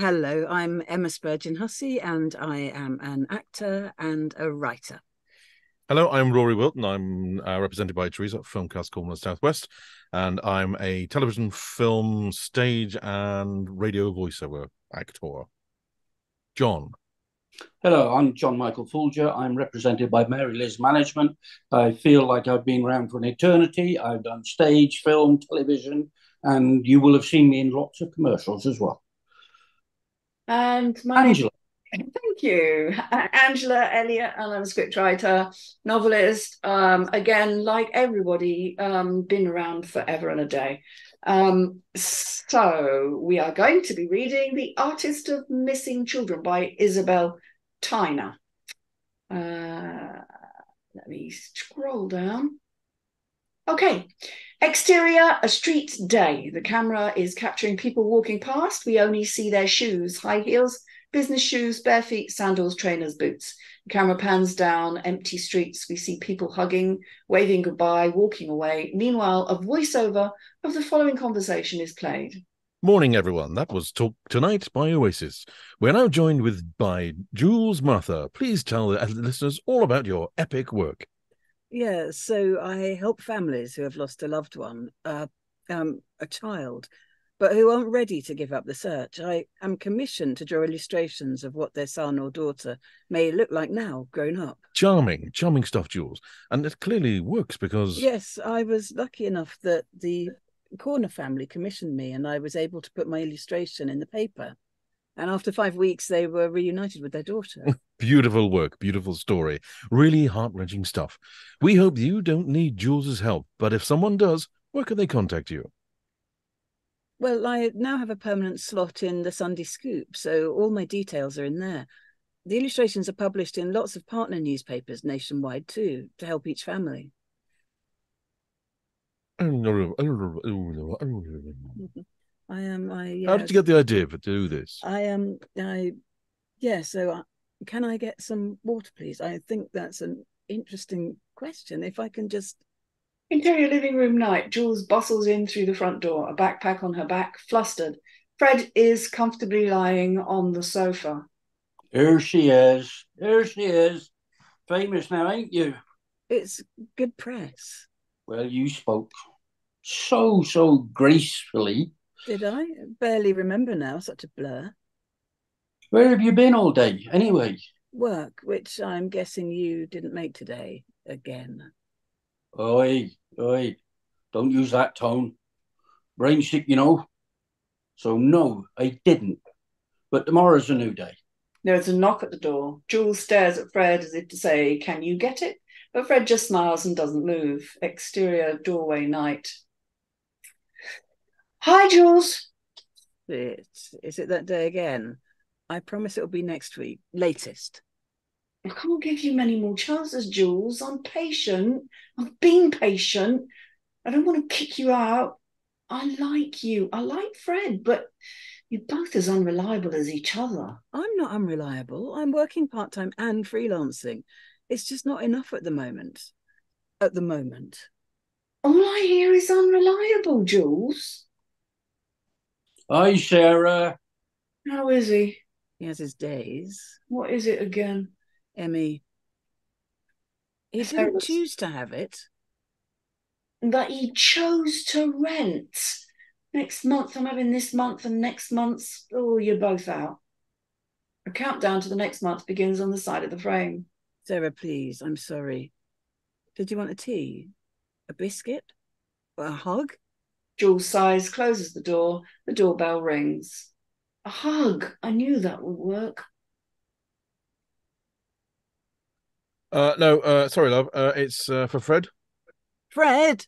Hello, I'm Emma Spurgin Hussey, and I am an actor and a writer. Hello, I'm Rory Wilton. I'm represented by Teresa at Filmcast Cornwall Southwest, and I'm a television, film, stage, and radio voiceover actor. John. Hello, I'm John Michael Foulger. I'm represented by Mary Liz Management. I feel like I've been around for an eternity. I've done stage, film, television, and you will have seen me in lots of commercials as well. And my Angela. Thank you. Angela Elliott, and I'm a scriptwriter, novelist. Again, like everybody, been around forever and a day. So we are going to be reading The Artist of Missing Children by Isabelle Tyner. Let me scroll down. Okay. Exterior, a street day. The camera is capturing people walking past. We only see their shoes, high heels, business shoes, bare feet, sandals, trainers, boots. The camera pans down empty streets. We see people hugging, waving goodbye, walking away. Meanwhile, a voiceover of the following conversation is played. Morning, everyone. That was Talk Tonight by Oasis. We're now joined by Jules Martha. Please tell the listeners all about your epic work. Yeah, so I help families who have lost a loved one, a child, but who aren't ready to give up the search. I am commissioned to draw illustrations of what their son or daughter may look like now, grown up. Charming stuff, Jules. And it clearly works because... Yes, I was lucky enough that the Corner family commissioned me and I was able to put my illustration in the paper. And after 5 weeks, they were reunited with their daughter. Beautiful work, beautiful story. Really heart-wrenching stuff. We hope you don't need Jules's help, but if someone does, where can they contact you? Well, I now have a permanent slot in the Sunday Scoop, so all my details are in there. The illustrations are published in lots of partner newspapers nationwide too, to help each family. How did you get the idea to do this? Can I get some water, please? I think that's an interesting question. If I can just... Interior living room night. Jules bustles in through the front door, a backpack on her back, flustered. Fred is comfortably lying on the sofa. Here she is. Here she is. Famous now, ain't you? It's good press. Well, you spoke so gracefully. Did I? Barely remember now, such a blur. Where have you been all day, anyway? Work, which I'm guessing you didn't make today, again. Oi, don't use that tone. Brain sick, you know. So no, I didn't. But tomorrow's a new day. There is a knock at the door. Jules stares at Fred as if to say, "Can you get it?" But Fred just smiles and doesn't move. Exterior doorway night. Hi, Jules. Is it that day again? I promise it'll be next week, latest. I can't give you many more chances, Jules. I'm patient. I've been patient. I don't want to kick you out. I like you. I like Fred, but you're both as unreliable as each other. I'm not unreliable. I'm working part-time and freelancing. It's just not enough at the moment. At the moment. All I hear is unreliable, Jules. Hi, Sarah. How is he? He has his days. What is it again? Emmy. He didn't choose to have it. But he chose to rent. Next month I'm having this month, and next month's, oh, you're both out. A countdown to the next month begins on the side of the frame. Sarah, please, I'm sorry. Did you want a tea? A biscuit? A hug? Jules sighs, closes the door. The doorbell rings. A hug. I knew that would work. No, sorry, love. It's for Fred. Fred?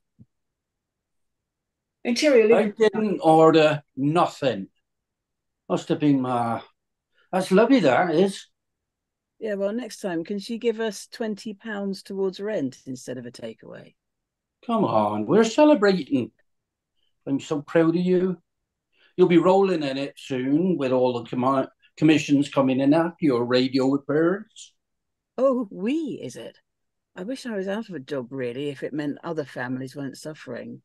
Interior living. I didn't order nothing. Must have been That's lovely, that is. Yeah, well, next time, can she give us £20 towards rent instead of a takeaway? Come on, we're celebrating. I'm so proud of you. You'll be rolling in it soon with all the commissions coming in after your radio appearance. Oh, is it? I wish I was out of a job, really, if it meant other families weren't suffering.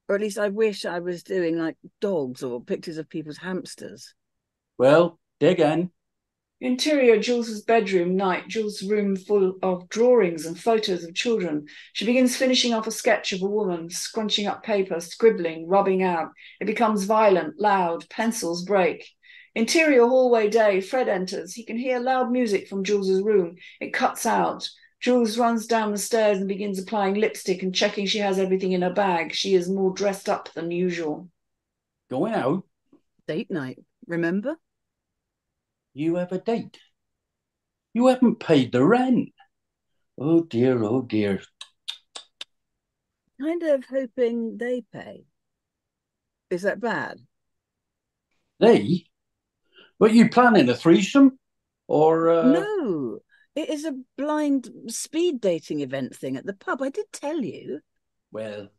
Or at least I wish I was doing, like, dogs or pictures of people's hamsters. Well, dig in. Interior, Jules's bedroom, night. Jules's room full of drawings and photos of children. She begins finishing off a sketch of a woman, scrunching up paper, scribbling, rubbing out. It becomes violent, loud. Pencils break. Interior hallway day. Fred enters. He can hear loud music from Jules's room. It cuts out. Jules runs down the stairs and begins applying lipstick and checking she has everything in her bag. She is more dressed up than usual. Going out? Date night, remember? You have a date. You haven't paid the rent. Oh dear, oh dear. Kind of hoping they pay. Is that bad? They? Were you planning a threesome? Or No, it is a blind speed dating event thing at the pub. I did tell you. Well,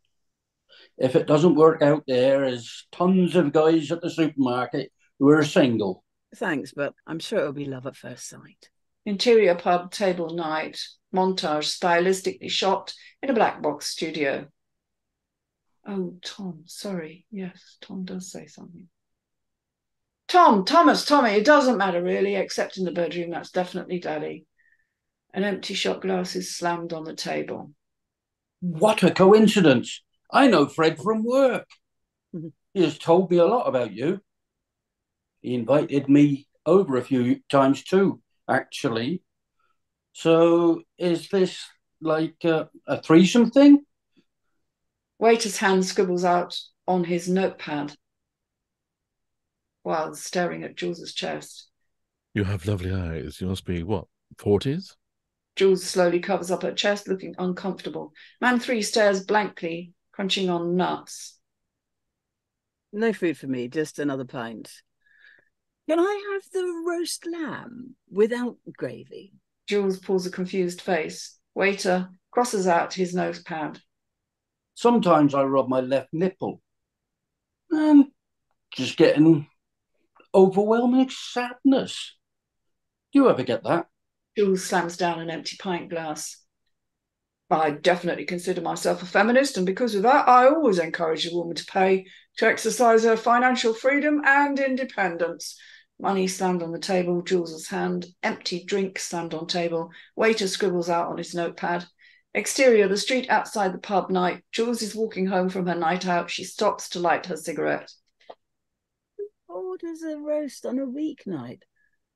if it doesn't work out, there's tons of guys at the supermarket who are single. Thanks, but I'm sure it'll be love at first sight. Interior pub table night. Montage stylistically shot in a black box studio. Oh, Tom, sorry. Yes, Tom does say something. Tommy, it doesn't matter really, except in the bedroom, that's definitely Daddy. An empty shot glass is slammed on the table. What a coincidence. I know Fred from work. He has told me a lot about you. He invited me over a few times too, actually. So is this like a threesome thing? Waiter's hand scribbles out on his notepad while staring at Jules's chest. You have lovely eyes. You must be, what, 40s? Jules slowly covers up her chest, looking uncomfortable. Man 3 stares blankly, crunching on nuts. No food for me, just another pint. Can I have the roast lamb without gravy? Jules pulls a confused face. Waiter crosses out his notepad. Sometimes I rub my left nipple. And just getting overwhelming sadness. Do you ever get that? Jules slams down an empty pint glass. I definitely consider myself a feminist, and because of that, I always encourage a woman to pay to exercise her financial freedom and independence. Money slammed on the table, Jules's hand. Empty drink slammed on table. Waiter scribbles out on his notepad. Exterior, the street outside the pub night. Jules is walking home from her night out. She stops to light her cigarette. Who orders a roast on a weeknight?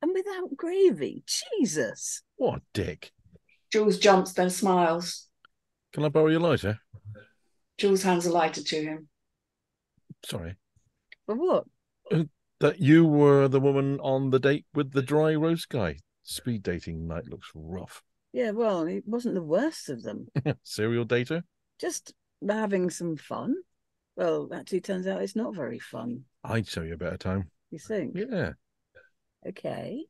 And without gravy? Jesus! What a dick. Jules jumps, then smiles. Can I borrow your lighter? Jules hands a lighter to him. Sorry. For what? That you were the woman on the date with the dry roast guy. Speed dating night looks rough. Yeah, well, it wasn't the worst of them. Serial dater? Just having some fun. Well, actually, turns out it's not very fun. I'd show you a better time. You think? Yeah. Okay.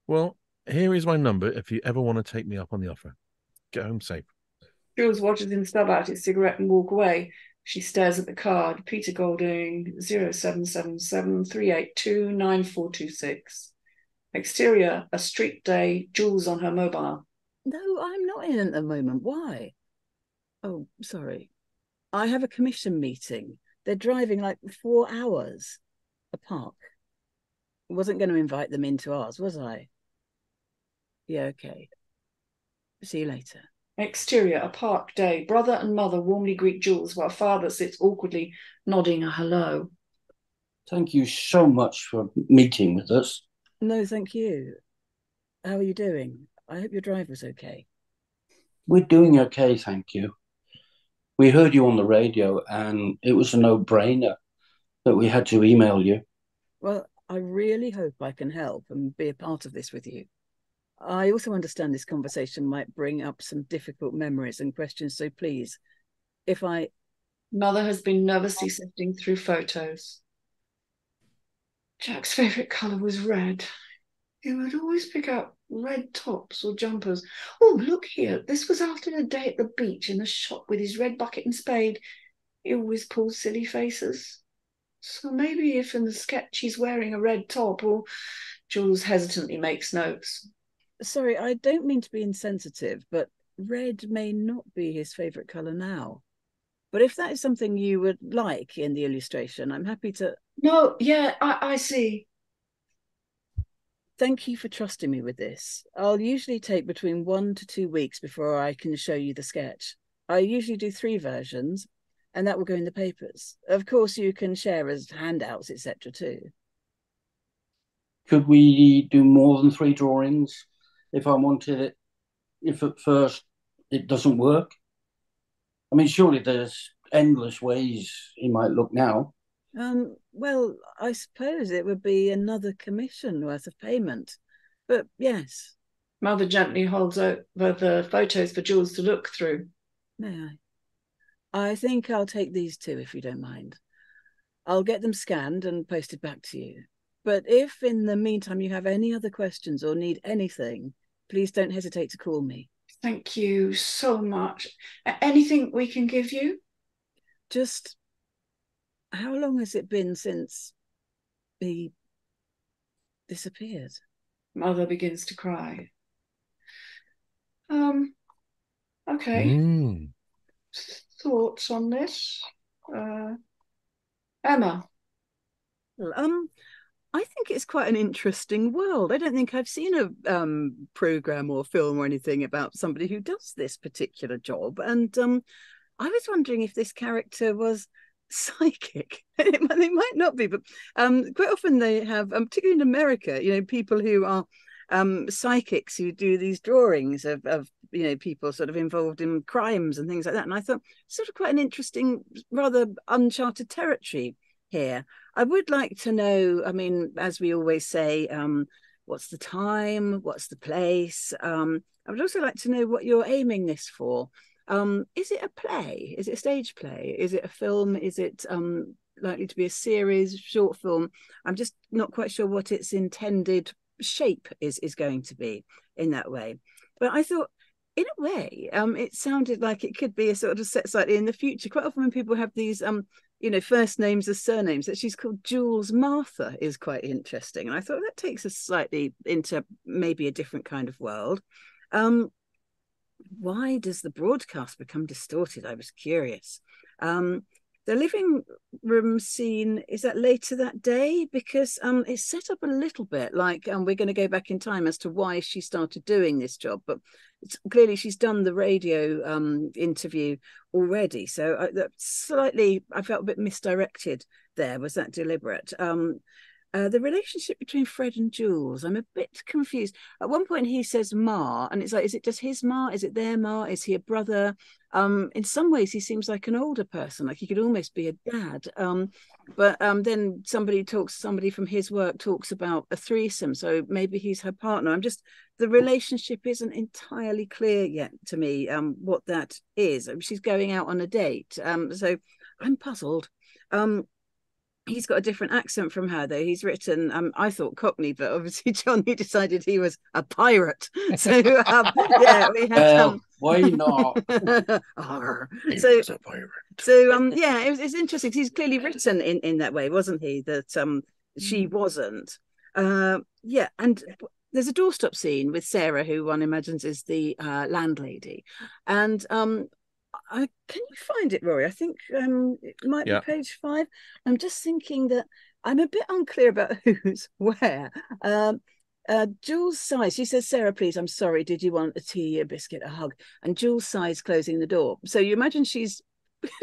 Well, here is my number if you ever want to take me up on the offer. Get home safe. Jules watches him stub out his cigarette and walk away. She stares at the card. Peter Golding, 0777 382 9426. Exterior, a street day. Jules on her mobile. No, I'm not in at the moment. Why? Oh, sorry. I have a commission meeting. They're driving like 4 hours. A park. I wasn't going to invite them into ours, was I? Yeah, okay. See you later. Exterior, a park day. Brother and mother warmly greet Jules while father sits awkwardly nodding a hello. Thank you so much for meeting with us. No, thank you. How are you doing? I hope your drive was okay. We're doing okay, thank you. We heard you on the radio and it was a no-brainer that we had to email you. Well, I really hope I can help and be a part of this with you. I also understand this conversation might bring up some difficult memories and questions, so please, if I... Mother has been nervously sifting through photos. Jack's favourite colour was red. He would always pick out red tops or jumpers. Oh, look here. This was after a day at the beach in the shop with his red bucket and spade. He always pulls silly faces. So maybe if in the sketch he's wearing a red top, or Jules hesitantly makes notes. Sorry, I don't mean to be insensitive, but red may not be his favourite colour now. But if that is something you would like in the illustration, I'm happy to... No, yeah, I see. thank you for trusting me with this. I'll usually take between 1 to 2 weeks before I can show you the sketch. I usually do 3 versions, and that will go in the papers. Of course, you can share as handouts, etc. too. Could we do more than 3 drawings if I wanted it, if at first it doesn't work? I mean, surely there's endless ways he might look now. Well, I suppose it would be another commission worth of payment. But yes. Mother gently holds over the photos for Jules to look through. May I think I'll take these 2, if you don't mind. I'll get them scanned and posted back to you. But if in the meantime you have any other questions or need anything, please don't hesitate to call me. Thank you so much. Anything we can give you? Just, how long has it been since he disappeared? Mother begins to cry. Okay. Thoughts on this? Emma? Well, I think it's quite an interesting world. I don't think I've seen a program or film or anything about somebody who does this particular job. And I was wondering if this character was psychic. It might not be, but quite often they have, particularly in America, people who are psychics who do these drawings of people sort of involved in crimes and things like that. And I thought sort of quite an interesting, rather uncharted territory here. I would like to know, I mean, as we always say, what's the time, what's the place? I would also like to know what you're aiming this for. Is it a play? Is it a stage play? Is it a film? Is it likely to be a series, short film? I'm just not quite sure what its intended shape is going to be in that way. But I thought, in a way, it sounded like it could be a sort of set slightly in the future. Quite often when people have these first names as surnames, that she's called Jules Martha is quite interesting. And I thought that takes us slightly into maybe a different kind of world. Why does the broadcast become distorted? I was curious. The living room scene, is that later that day? Because it's set up a little bit like we're going to go back in time as to why she started doing this job. But clearly she's done the radio interview already. So I felt a bit misdirected there. Was that deliberate? The relationship between Fred and Jules, I'm a bit confused. At one point he says Ma, and it's like, is it just his Ma? Is it their Ma? Is he a brother? In some ways he seems like an older person, like he could almost be a dad. But then somebody from his work talks about a threesome, so maybe he's her partner. The relationship isn't entirely clear yet to me what that is. She's going out on a date, so I'm puzzled. He's got a different accent from her, though. He's written, I thought Cockney, but obviously Johnny decided he was a pirate. So, yeah, we had... why not? So, a pirate. So, yeah, it's interesting. He's clearly written in that way, wasn't he? That she wasn't. Yeah, and there's a doorstop scene with Sarah, who one imagines is the landlady. And... can you find it, Rory? I think it might be page 5. I'm just thinking that I'm a bit unclear about who's where. Jules sighs. She says, Sarah, please, I'm sorry. Did you want a tea, a biscuit, a hug? And Jules sighs, closing the door. So you imagine she's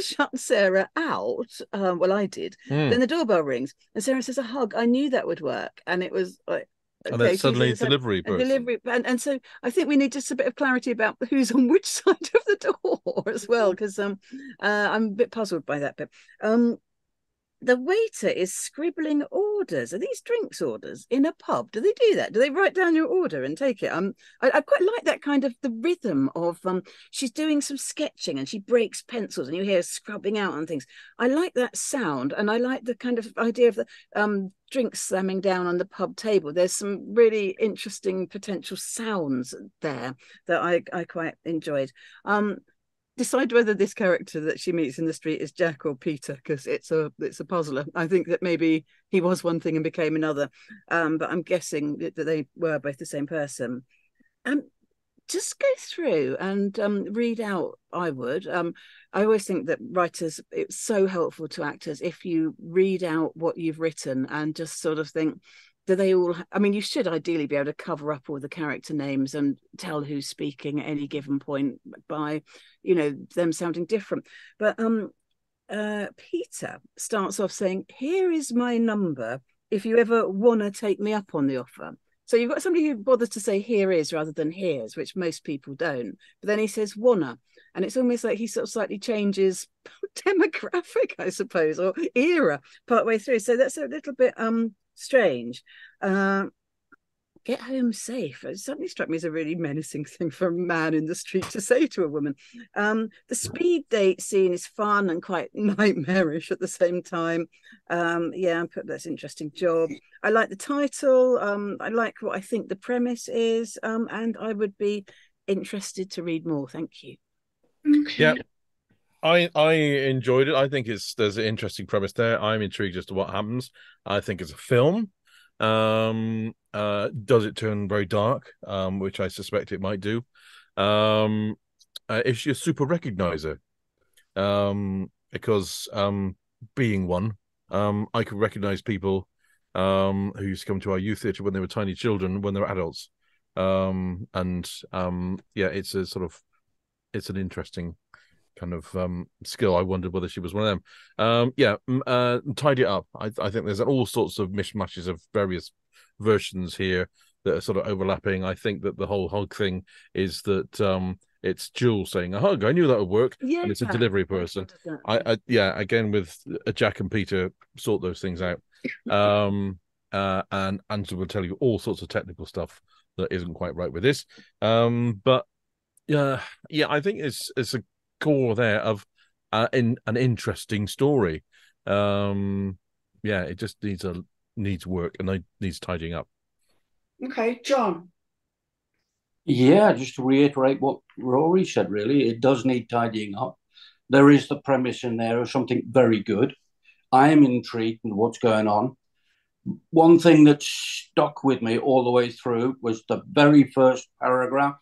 shut Sarah out. Well, I did. Then the doorbell rings and Sarah says, a hug. I knew that would work. And it was like, and then suddenly delivery person. And so I think we need just a bit of clarity about who's on which side of the door as well, because I'm a bit puzzled by that bit. The waiter is scribbling orders. Are these drinks orders in a pub? Do they do that? Do they write down your order and take it? I quite like that kind of the rhythm of she's doing some sketching and she breaks pencils and you hear scrubbing out on things. I like that sound, and I like the kind of idea of the drinks slamming down on the pub table. There's some really interesting potential sounds there that I quite enjoyed. Decide whether this character that she meets in the street is Jack or Peter, because it's a puzzler. I think that maybe he was one thing and became another, but I'm guessing that they were both the same person. Just go through and read out. I would. I always think that writers, it's so helpful to actors if you read out what you've written and just sort of think, do they all? I mean, you should ideally be able to cover up all the character names and tell who's speaking at any given point by, them sounding different. But Peter starts off saying, "Here is my number if you ever want to take me up on the offer." So you've got somebody who bothers to say "here is" rather than "here's," which most people don't. But then he says "wanna," and it's almost like he sort of slightly changes demographic, I suppose, or era partway through. So that's a little bit strange. Get home safe. It suddenly struck me as a really menacing thing for a man in the street to say to a woman. The speed date scene is fun and quite nightmarish at the same time. That's an interesting job. I like the title. I like what I think the premise is, and I would be interested to read more. Thank you. Okay. Yeah. I enjoyed it. I think there's an interesting premise there. I'm intrigued as to what happens. I think it's a film. Does it turn very dark? Which I suspect it might do. Is she a super recognizer? Because being one, I could recognize people who used to come to our youth theatre when they were tiny children, when they were adults. It's an interesting kind of skill. I wondered whether she was one of them. Tidy it up. I think there's all sorts of mishmashes of various versions here that are sort of overlapping. I think that the whole hug thing is that it's Jules saying a hug. I knew that would work. Yeah, and it's a delivery person. Again with Jack and Peter sort those things out. And Angela will tell you all sorts of technical stuff that isn't quite right with this. But I think it's a core there of in an interesting story. It just needs work and needs tidying up. Okay, John. Yeah, just to reiterate what Rory said, really, it does need tidying up. There is the premise in there of something very good. I am intrigued in what's going on. One thing that stuck with me all the way through was the very first paragraph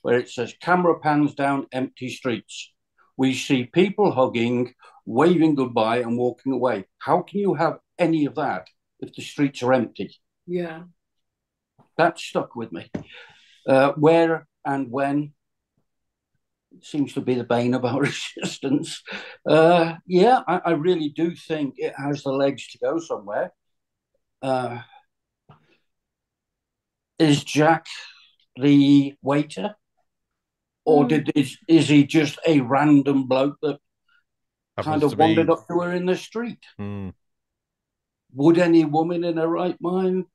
where it says, "Camera pans down empty streets. We see people hugging, waving goodbye and walking away." How can you have any of that if the streets are empty? Yeah. That stuck with me. Where and when seems to be the bane of our existence. I really do think it has the legs to go somewhere. Is Jack the waiter? Or is he just a random bloke that kind of wandered up to her in the street? Would any woman in her right mind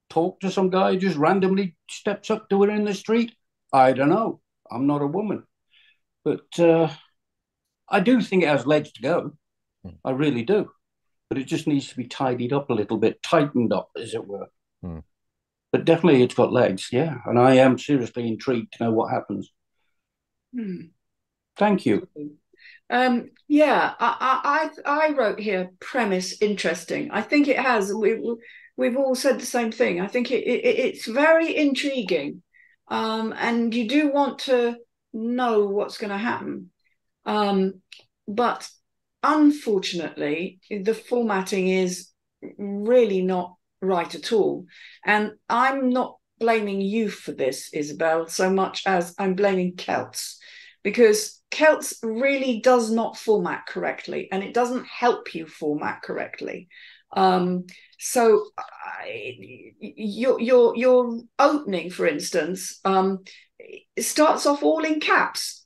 talk to some guy who just randomly steps up to her in the street? I don't know. I'm not a woman. But I do think it has legs to go. I really do. But it just needs to be tidied up a little bit, tightened up, as it were. But definitely it's got legs, yeah. And I am seriously intrigued to know what happens. Thank you. I wrote here premise interesting. I think it has. We've all said the same thing. I think it's very intriguing, and you do want to know what's going to happen. But unfortunately, the formatting is really not right at all. And I'm not blaming you for this, Isabelle, so much as I'm blaming Celts, because Celts really does not format correctly, and it doesn't help you format correctly. So your opening, for instance, it starts off all in caps.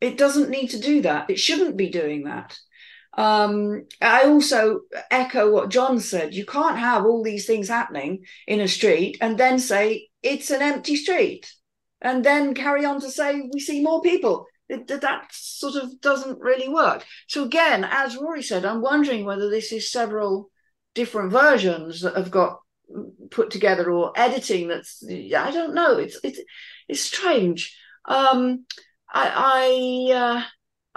It doesn't need to do that. It shouldn't be doing that. I also echo what John said. You can't have all these things happening in a street and then say it's an empty street and then carry on to say we see more people. That sort of doesn't really work. So again, as Rory said, I'm wondering whether this is several different versions that have got put together or editing that's, I don't know. It's strange. I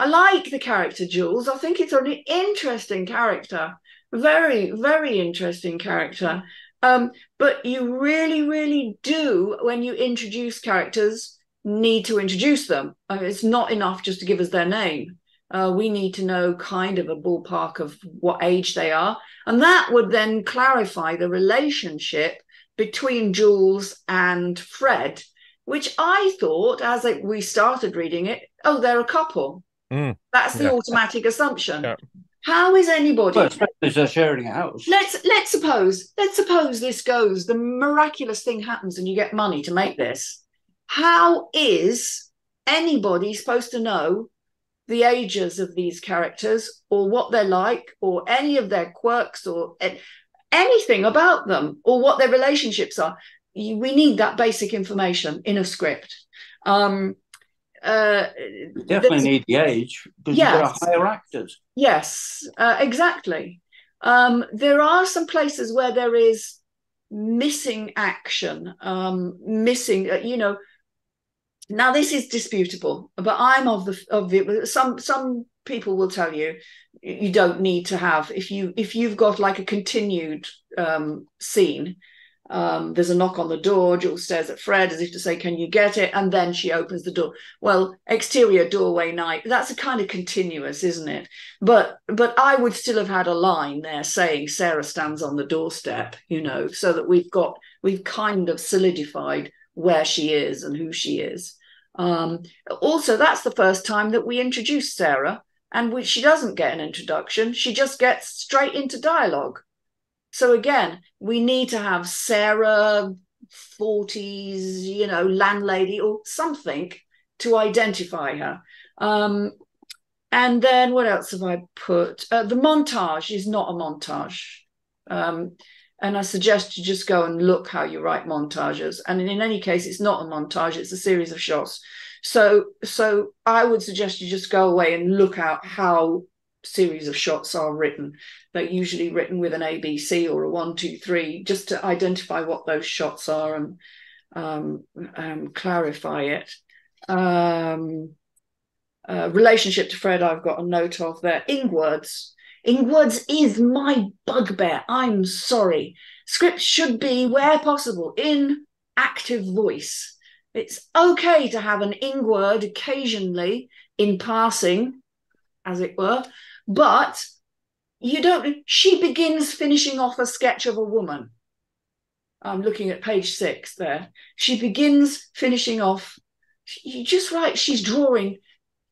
like the character Jules. I think it's an interesting character, very, very interesting character. But you really, really do, when you introduce characters, need to introduce them. It's not enough just to give us their name. We need to know kind of a ballpark of what age they are. And that would then clarify the relationship between Jules and Fred, which I thought, as we started reading it, oh, they're a couple. That's the automatic assumption. Yeah. How is anybody? Well, especially if they're sharing a house. Let's suppose this goes. The miraculous thing happens, and you get money to make this. How is anybody supposed to know the ages of these characters, or what they're like, or any of their quirks, or anything about them, or what their relationships are? We need that basic information in a script. You definitely need the age, because you've got to hire actors. Yes, exactly. There are some places where there is missing action, missing, now this is disputable, but I'm of the some people will tell you you don't need to have, if you've got like a continued scene. There's a knock on the door. Jules stares at Fred as if to say, can you get it? And then she opens the door. Well, exterior doorway night, that's a kind of continuous, isn't it? But I would still have had a line there saying Sarah stands on the doorstep, so that we've kind of solidified where she is and who she is. Also, that's the first time that we introduce Sarah, and she doesn't get an introduction. She just gets straight into dialogue. So again, we need to have Sarah, 40s, landlady or something to identify her. And then what else have I put? The montage is not a montage. And I suggest you just go and look how you write montages. And in any case, it's not a montage, it's a series of shots. So I would suggest you just go away and look out how series of shots are written. They're usually written with an ABC or a 1, 2, 3, just to identify what those shots are and clarify it. Relationship to Fred, I've got a note of there. Ingwords is my bugbear. I'm sorry. Scripts should be, where possible, in active voice. It's okay to have an ingword occasionally in passing, as it were, but you don't. She begins finishing off a sketch of a woman. I'm looking at page 6 there. She begins finishing off. You just write, she's drawing.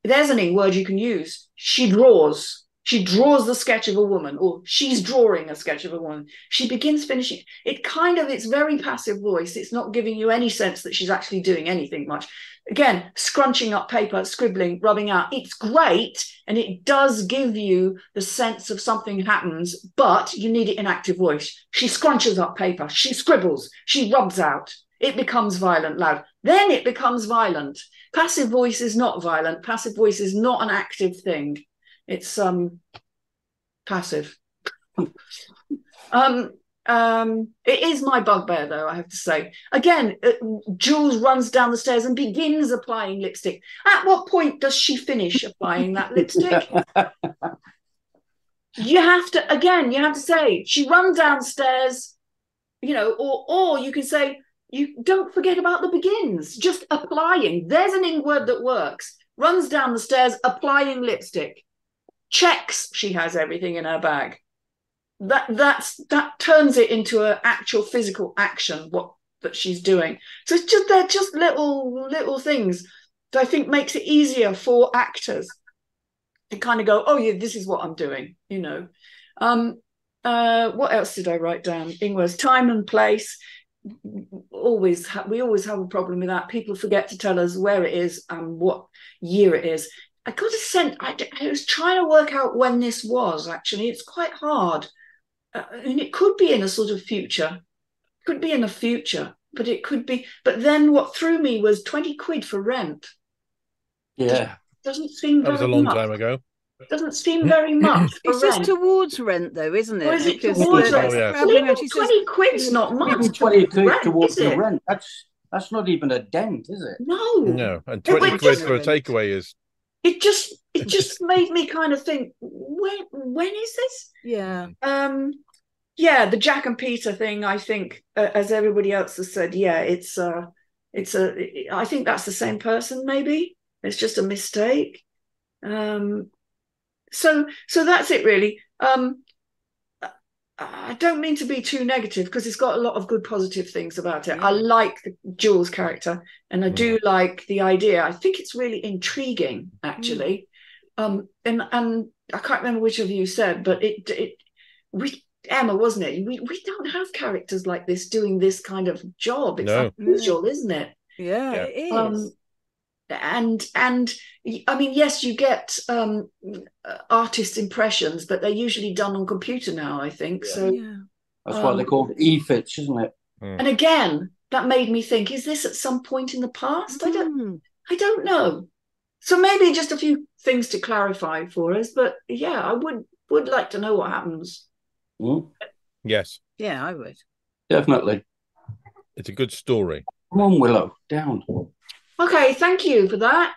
There's an ingword you can use. She draws. She draws the sketch of a woman, or she's drawing a sketch of a woman. She begins finishing. It's very passive voice. It's not giving you any sense that she's actually doing anything much. Again, scrunching up paper, scribbling, rubbing out. It's great, and it does give you the sense of something happens, but you need it in active voice. She scrunches up paper. She scribbles. She rubs out. It becomes violent, loud. Then it becomes violent. Passive voice is not violent. Passive voice is not an active thing. It's passive. It is my bugbear, though, I have to say. Again, Jules runs down the stairs and begins applying lipstick. At what point does she finish applying that lipstick? You have to say, she runs downstairs, or you can say, you don't forget about the begins, just applying. There's an ingword that works. Runs down the stairs, applying lipstick. Checks she has everything in her bag. That turns it into an actual physical action, that she's doing. So they're just little things that I think makes it easier for actors to kind of go, oh yeah, this is what I'm doing, What else did I write down? Ingwer's time and place. We always have a problem with that. People forget to tell us where it is and what year it is. I got a sense, I was trying to work out when this was, actually. It's quite hard. And it could be in a sort of future. It could be in the future, but it could be. But then what threw me was 20 quid for rent. Yeah. Doesn't seem very much. That was a long time ago. Doesn't seem very much for It's rent. just towards rent, though, isn't it? Or is it towards rent? Oh, yes. Well, even 20 quid's not much. 20 quid rent, towards the it? rent. That's not even a dent, is it? No, and 20 quid for a takeaway is. It just made me kind of think, when is this? Yeah. The Jack and Peter thing, I think, as everybody else has said, I think that's the same person, maybe. It's just a mistake. So that's it really. I don't mean to be too negative because it's got a lot of good positive things about it. Yeah. I like Jules' character, and I do like the idea. I think it's really intriguing, actually. And I can't remember which of you said, but we Emma, wasn't it? We don't have characters like this doing this kind of job. It's unusual, isn't it? Yeah, it is. And I mean, yes, you get artist impressions, but they're usually done on computer now, I think. Yeah. So that's why they're called e-fits, isn't it? And again, that made me think: is this at some point in the past? I don't know. So maybe just a few things to clarify for us. But yeah, I would like to know what happens. Yes. Yeah, I would. Definitely. It's a good story. Come on, Willow, down. Okay, thank you for that.